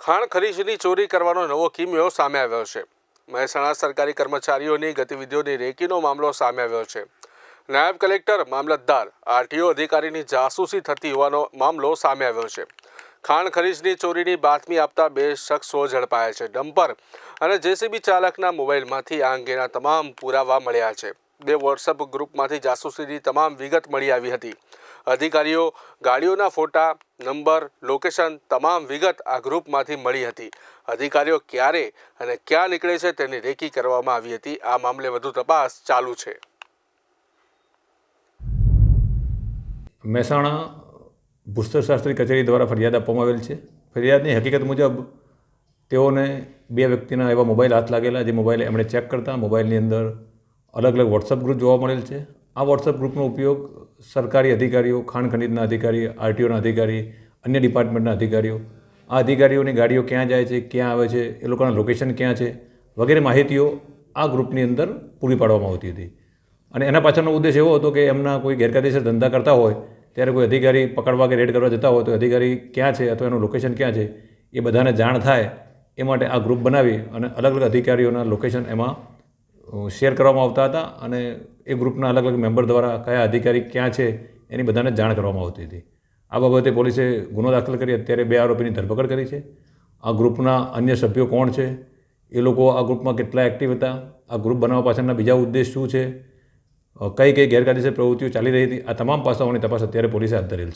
ખાણ ખનીજની ચોરી કરવાનો નવો કિમિયો સામે આવ્યો છે। મહેસાણા સરકારી કર્મચારીઓની ગતિવિધિઓની રેકીનો મામલો સામે આવ્યો છે। નાયબ કલેક્ટર, મામલતદાર, આરટીઓ અધિકારીની જાસૂસી થતી હોવાનો મામલો સામે આવ્યો છે। ખાણ ખનીજની ચોરીની બાતમી આપતા બે શખ્સો ઝડપાયા છે। ડમ્પર અને જેસીબી ચાલકના મોબાઈલમાંથી આ અંગેના તમામ પુરાવા મળ્યા છે। બે વોટ્સએપ ગ્રુપમાંથી જાસૂસીની તમામ વિગત મળી આવી હતી। અધિકારીઓ ગાડીઓના ફોટા, નંબર, લોકેશન તમામ વિગત આ ગ્રુપમાંથી મળી હતી। અધિકારીઓ ક્યારે અને ક્યાં નીકળે છે તેની રેકી કરવામાં આવી હતી। આ મામલે વધુ તપાસ ચાલુ છે। મહેસાણા ભૂસ્તરશાસ્ત્રી કચેરી દ્વારા ફરિયાદ આપવામાં આવેલ છે। ફરિયાદની હકીકત મુજબ તેઓને બે વ્યક્તિના એવા મોબાઈલ હાથ લાગેલા, જે મોબાઈલ એમણે ચેક કરતા મોબાઈલની અંદર અલગ અલગ વોટ્સઅપ ગ્રુપ જોવા મળેલ છે। આ વોટ્સઅપ ગ્રુપનો ઉપયોગ સરકારી અધિકારીઓ, ખાણ ખનીજના અધિકારી, આરટીઓના અધિકારી, અન્ય ડિપાર્ટમેન્ટના અધિકારીઓ, આ અધિકારીઓની ગાડીઓ ક્યાં જાય છે, ક્યાં આવે છે, એ લોકોના લોકેશન ક્યાં છે વગેરે માહિતીઓ આ ગ્રુપની અંદર પૂરી પાડવામાં આવતી હતી। અને એના પાછળનો ઉદ્દેશ એવો હતો કે એમના કોઈ ગેરકાયદેસર ધંધા કરતા હોય ત્યારે કોઈ અધિકારી પકડવા કે રેડ કરવા જતા હોય તો અધિકારી ક્યાં છે અથવા એનું લોકેશન ક્યાં છે એ બધાને જાણ થાય એ માટે આ ગ્રુપ બનાવી અને અલગ અલગ અધિકારીઓના લોકેશન એમાં શેર કરવામાં આવતા હતા અને એ ગ્રુપના અલગ અલગ મેમ્બર દ્વારા કયા અધિકારી ક્યાં છે એની બધાને જાણ કરવામાં આવતી હતી। આ બાબતે પોલીસે ગુનો દાખલ કરી અત્યારે બે આરોપીની ધરપકડ કરી છે। આ ગ્રુપના અન્ય સભ્યો કોણ છે, એ લોકો આ ગ્રુપમાં કેટલા એક્ટિવ હતા, આ ગ્રુપ બનાવવા પાછળના બીજા ઉદ્દેશ શું છે, કઈ કઈ ગેરકાયદેસર પ્રવૃત્તિઓ ચાલી રહી હતી, આ તમામ પાસાઓની તપાસ અત્યારે પોલીસે હાથ ધરેલ છે।